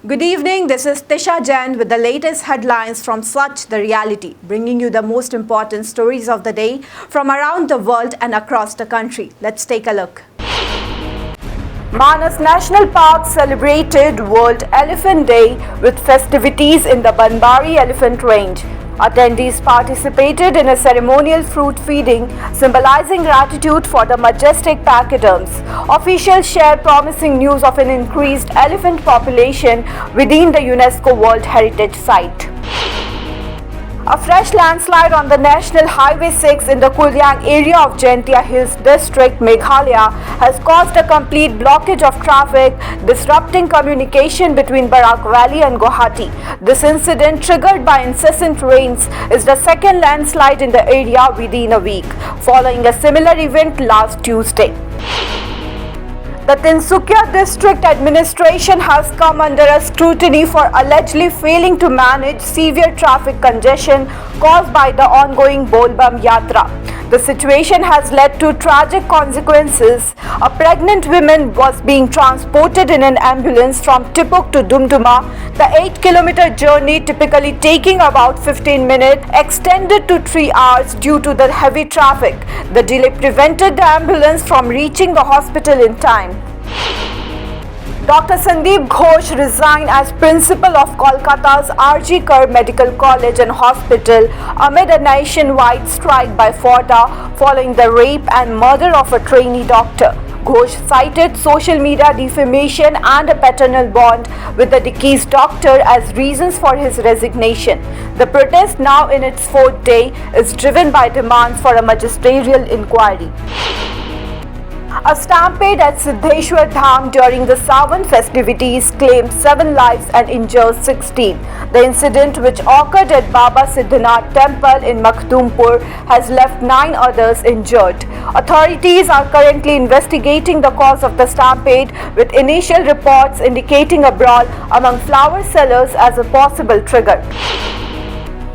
Good evening, this is Tisha Jain with the latest headlines from Swachh the Reality, bringing you the most important stories of the day from around the world and across the country. Let's take a look. Manas National Park celebrated World Elephant Day with festivities in the Banbari Elephant Range. Attendees participated in a ceremonial fruit feeding, symbolizing gratitude for the majestic pachyderms. Officials shared promising news of an increased elephant population within the UNESCO World Heritage Site. A fresh landslide on the National Highway 6 in the Kulyang area of Jaintia Hills District, Meghalaya, has caused a complete blockage of traffic, disrupting communication between Barak Valley and Guwahati. This incident, triggered by incessant rains, is the second landslide in the area within a week, following a similar event last Tuesday. The Tinsukia District Administration has come under a scrutiny for allegedly failing to manage severe traffic congestion caused by the ongoing Bolbam Yatra. The situation has led to tragic consequences. A pregnant woman was being transported in an ambulance from Tipuk to Dumduma. The 8-kilometer journey, typically taking about 15 minutes, extended to 3 hours due to the heavy traffic. The delay prevented the ambulance from reaching the hospital in time. Dr. Sandeep Ghosh resigned as principal of Kolkata's R.G. Kar Medical College and Hospital amid a nationwide strike by FOTA following the rape and murder of a trainee doctor. Ghosh cited social media defamation and a paternal bond with the deceased doctor as reasons for his resignation. The protest, now in its 4th day, is driven by demands for a magisterial inquiry. A stampede at Siddheshwar Dham during the Sawan festivities claimed 7 lives and injured 16. The incident, which occurred at Baba Siddhanath Temple in Makhdumpur, has left 9 others injured. Authorities are currently investigating the cause of the stampede, with initial reports indicating a brawl among flower sellers as a possible trigger.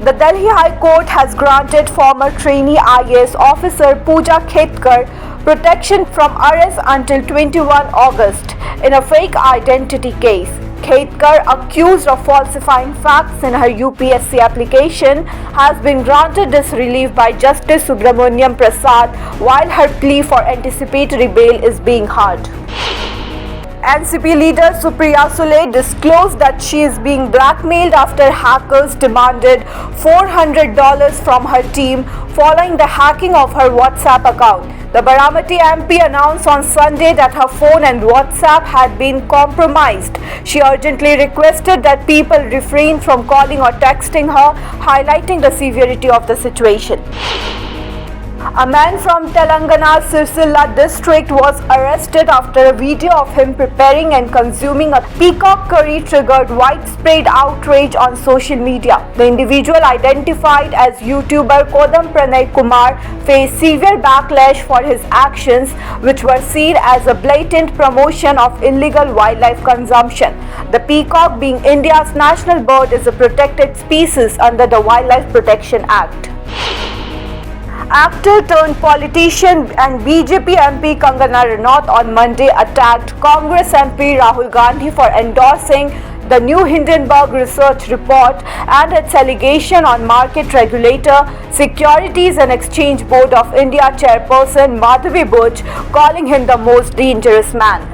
The Delhi High Court has granted former trainee IAS officer Pooja Khetkar protection from arrest until 21 August in a fake identity case. Khetkar, accused of falsifying facts in her UPSC application, has been granted this relief by Justice Subramaniam Prasad while her plea for anticipatory bail is being heard. NCP leader Supriya Sule disclosed that she is being blackmailed after hackers demanded $400 from her team following the hacking of her WhatsApp account. The Baramati MP announced on Sunday that her phone and WhatsApp had been compromised. She urgently requested that people refrain from calling or texting her, highlighting the severity of the situation. A man from Telangana's Sircilla district was arrested after a video of him preparing and consuming a peacock curry triggered widespread outrage on social media. The individual, identified as YouTuber Kodam Pranay Kumar, faced severe backlash for his actions, which were seen as a blatant promotion of illegal wildlife consumption. The peacock, being India's national bird, is a protected species under the Wildlife Protection Act. Actor turned politician and BJP MP Kangana Ranaut on Monday attacked Congress MP Rahul Gandhi for endorsing the new Hindenburg research report and its allegation on market regulator, Securities and Exchange Board of India chairperson Madhavi Buch, calling him the most dangerous man.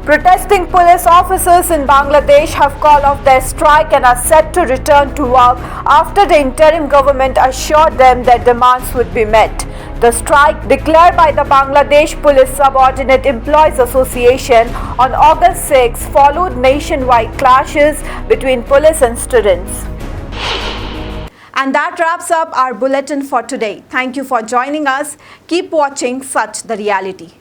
Protesting police officers in Bangladesh have called off their strike and are set to return to work after the interim government assured them their demands would be met. The strike, declared by the Bangladesh Police Subordinate Employees Association on August 6, followed nationwide clashes between police and students. And that wraps up our bulletin for today. Thank you for joining us. Keep watching Swachh the Reality.